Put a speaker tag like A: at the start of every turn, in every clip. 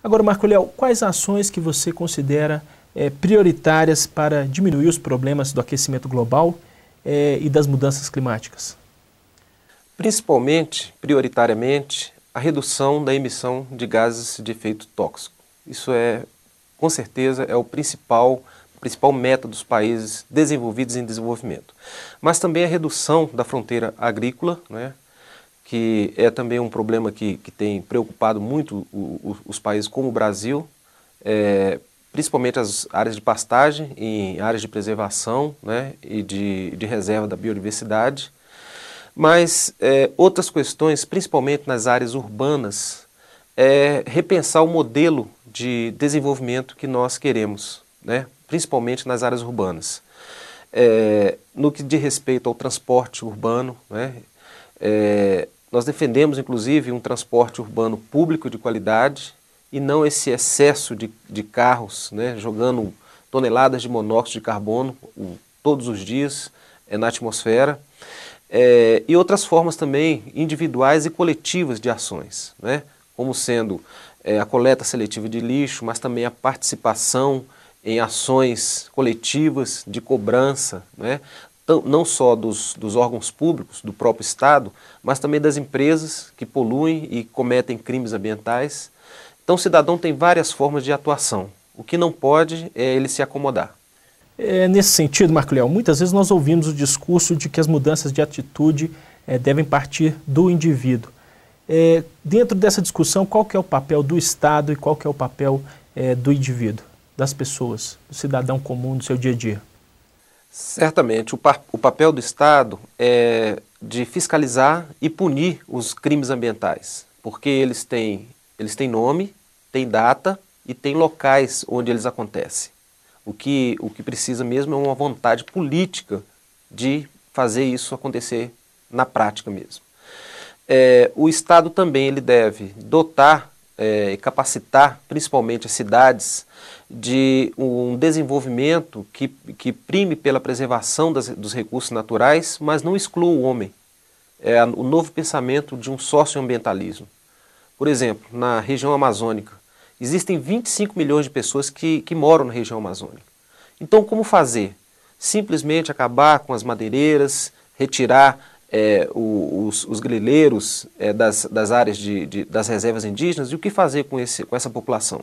A: Agora, Marco Léo, quais ações que você considera prioritárias para diminuir os problemas do aquecimento global e das mudanças climáticas?
B: Principalmente, prioritariamente, a redução da emissão de gases de efeito tóxico. Isso com certeza, é o principal meta dos países desenvolvidos em desenvolvimento. Mas também a redução da fronteira agrícola, né, que é também um problema que tem preocupado muito os países como o Brasil, principalmente as áreas de pastagem e áreas de preservação, né, e de reserva da biodiversidade. Mas outras questões, principalmente nas áreas urbanas, repensar o modelo de desenvolvimento que nós queremos, né? Principalmente nas áreas urbanas. No que diz respeito ao transporte urbano, né? Nós defendemos, inclusive, um transporte urbano público de qualidade e não esse excesso de carros, né? Jogando toneladas de monóxido de carbono todos os dias na atmosfera. E outras formas também individuais e coletivas de ações, né? Como sendo a coleta seletiva de lixo, mas também a participação em ações coletivas de cobrança, né? Não só dos órgãos públicos, do próprio Estado, mas também das empresas que poluem e cometem crimes ambientais. Então o cidadão tem várias formas de atuação. O que não pode é ele se acomodar.
A: Nesse sentido, Marco Léo, muitas vezes nós ouvimos o discurso de que as mudanças de atitude devem partir do indivíduo. Dentro dessa discussão, qual que é o papel do Estado e qual que é o papel do indivíduo, das pessoas, do cidadão comum no seu dia a dia?
B: Certamente, o papel do Estado é de fiscalizar e punir os crimes ambientais, porque eles têm nome, têm data e têm locais onde eles acontecem. O que precisa mesmo é uma vontade política de fazer isso acontecer na prática mesmo. O Estado também ele deve dotar e capacitar, principalmente as cidades, de um desenvolvimento que prime pela preservação dos recursos naturais, mas não exclua o homem. O novo pensamento de um socioambientalismo. Por exemplo, na região amazônica, existem 25 milhões de pessoas que moram na região amazônica. Então, como fazer? Simplesmente acabar com as madeireiras, retirar os grileiros das áreas das reservas indígenas, e o que fazer com essa população?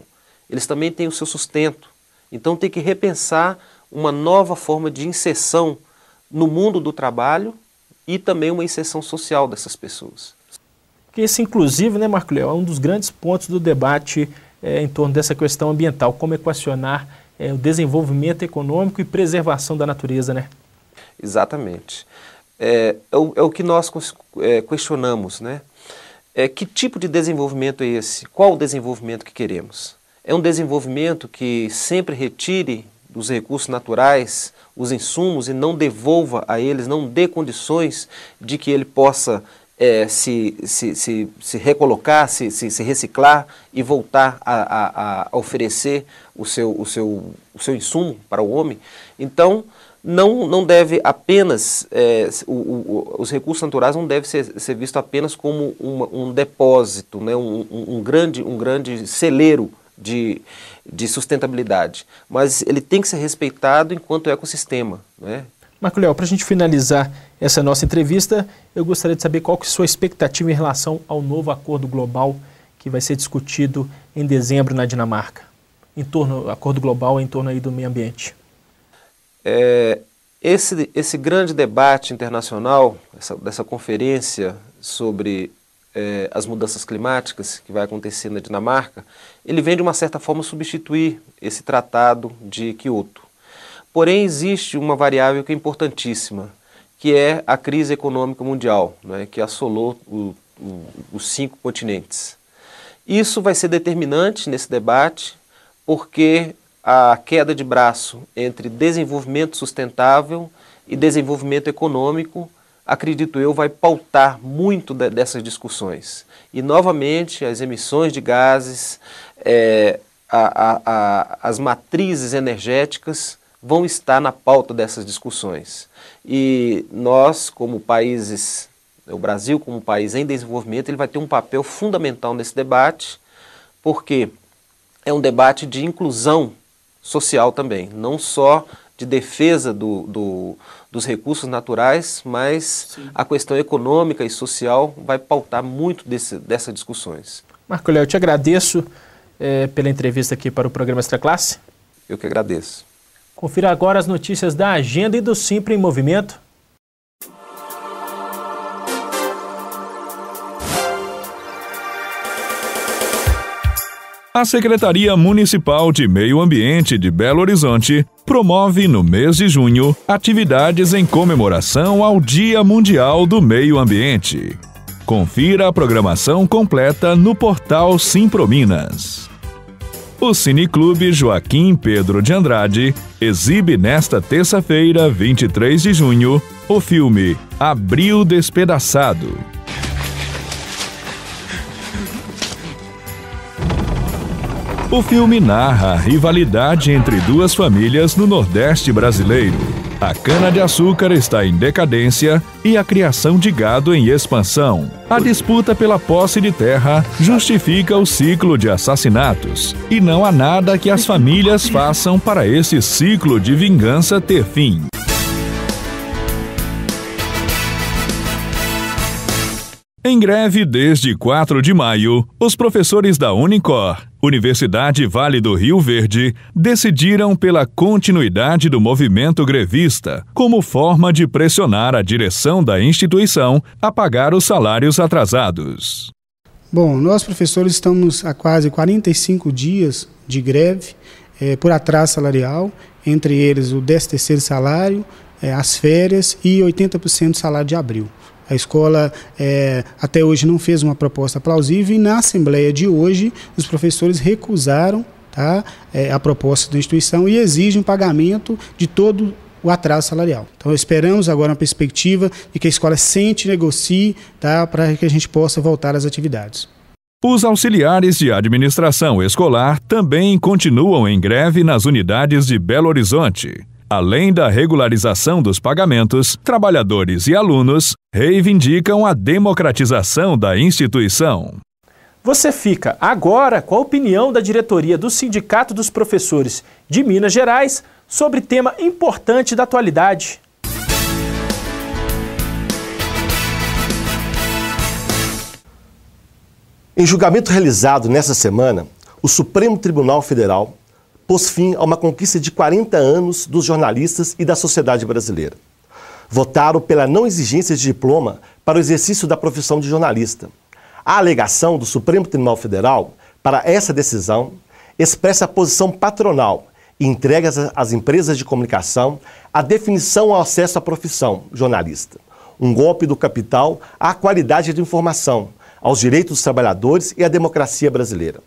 B: Eles também têm o seu sustento. Então tem que repensar uma nova forma de inserção no mundo do trabalho e também uma inserção social dessas pessoas.
A: Esse, inclusive, né, Marco Léo, é um dos grandes pontos do debate em torno dessa questão ambiental, como equacionar o desenvolvimento econômico e preservação da natureza, né?
B: Exatamente. É o que nós questionamos, né? Que tipo de desenvolvimento é esse? Qual o desenvolvimento que queremos? É um desenvolvimento que sempre retire dos recursos naturais os insumos e não devolva a eles, não dê condições de que ele possa se recolocar, se reciclar e voltar a oferecer o seu insumo para o homem. Então, não deve apenas, os recursos naturais não devem ser vistos apenas como um depósito, né, um grande celeiro de sustentabilidade, mas ele tem que ser respeitado enquanto ecossistema, né?
A: Marco Léo, para a gente finalizar essa nossa entrevista, eu gostaria de saber qual que é a sua expectativa em relação ao novo acordo global que vai ser discutido em dezembro na Dinamarca, acordo global em torno aí do meio ambiente.
B: Esse grande debate internacional, dessa conferência sobre as mudanças climáticas que vai acontecer na Dinamarca, ele vem de uma certa forma substituir esse tratado de Kyoto. Porém, existe uma variável que é importantíssima, que é a crise econômica mundial, né, que assolou os 5 continentes. Isso vai ser determinante nesse debate, porque a queda de braço entre desenvolvimento sustentável e desenvolvimento econômico, acredito eu, vai pautar muito dessas discussões. E, novamente, as emissões de gases, as matrizes energéticas vão estar na pauta dessas discussões. E nós, como países, o Brasil como país em desenvolvimento, ele vai ter um papel fundamental nesse debate, porque é um debate de inclusão social também, não só de defesa dos recursos naturais, mas sim, a questão econômica e social vai pautar muito dessas discussões.
A: Marco Léo, eu te agradeço pela entrevista aqui para o programa Extra Classe.
B: Eu que agradeço.
A: Confira agora as notícias da agenda e do Simpro em Movimento.
C: A Secretaria Municipal de Meio Ambiente de Belo Horizonte promove no mês de junho atividades em comemoração ao Dia Mundial do Meio Ambiente. Confira a programação completa no portal Simprominas. O Cineclube Joaquim Pedro de Andrade exibe nesta terça-feira, 23 de junho, o filme Abril Despedaçado. O filme narra a rivalidade entre duas famílias no Nordeste brasileiro. A cana-de-açúcar está em decadência e a criação de gado em expansão. A disputa pela posse de terra justifica o ciclo de assassinatos. E não há nada que as famílias façam para esse ciclo de vingança ter fim. Em greve desde 4 de maio, os professores da Unicor, Universidade Vale do Rio Verde, decidiram pela continuidade do movimento grevista, como forma de pressionar a direção da instituição a pagar os salários atrasados.
D: Bom, nós professores estamos há quase 45 dias de greve por atraso salarial, entre eles o 13º salário, as férias e 80% do salário de abril. A escola até hoje não fez uma proposta plausível e na assembleia de hoje os professores recusaram a proposta da instituição e exigem pagamento de todo o atraso salarial. Então esperamos agora uma perspectiva de que a escola sente e negocie para que a gente possa voltar às atividades.
C: Os auxiliares de administração escolar também continuam em greve nas unidades de Belo Horizonte. Além da regularização dos pagamentos, trabalhadores e alunos reivindicam a democratização da instituição.
A: Você fica agora com a opinião da diretoria do Sindicato dos Professores de Minas Gerais sobre tema importante da atualidade.
E: Em julgamento realizado nesta semana, o Supremo Tribunal Federal pôs fim a uma conquista de 40 anos dos jornalistas e da sociedade brasileira. Votaram pela não exigência de diploma para o exercício da profissão de jornalista. A alegação do Supremo Tribunal Federal para essa decisão expressa a posição patronal e entrega às empresas de comunicação a definição ao acesso à profissão jornalista. Um golpe do capital à qualidade da informação, aos direitos dos trabalhadores e à democracia brasileira.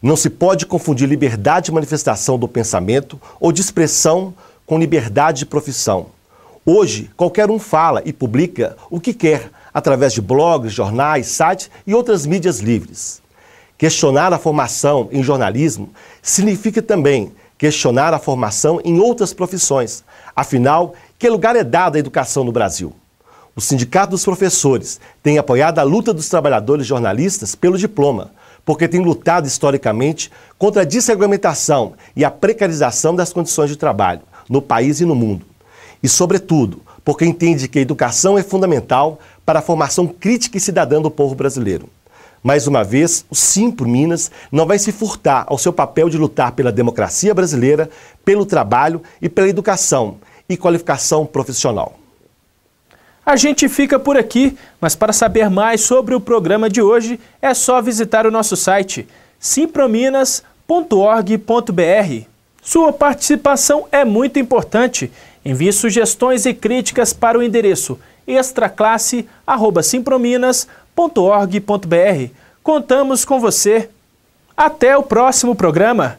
E: Não se pode confundir liberdade de manifestação do pensamento ou de expressão com liberdade de profissão. Hoje, qualquer um fala e publica o que quer, através de blogs, jornais, sites e outras mídias livres. Questionar a formação em jornalismo significa também questionar a formação em outras profissões. Afinal, que lugar é dado à educação no Brasil? O Sindicato dos Professores tem apoiado a luta dos trabalhadores jornalistas pelo diploma, porque tem lutado historicamente contra a desregulamentação e a precarização das condições de trabalho no país e no mundo. E, sobretudo, porque entende que a educação é fundamental para a formação crítica e cidadã do povo brasileiro. Mais uma vez, o Simpro Minas não vai se furtar ao seu papel de lutar pela democracia brasileira, pelo trabalho e pela educação e qualificação profissional.
A: A gente fica por aqui, mas para saber mais sobre o programa de hoje, é só visitar o nosso site simprominas.org.br. Sua participação é muito importante. Envie sugestões e críticas para o endereço extraclasse@simprominas.org.br. Contamos com você. Até o próximo programa!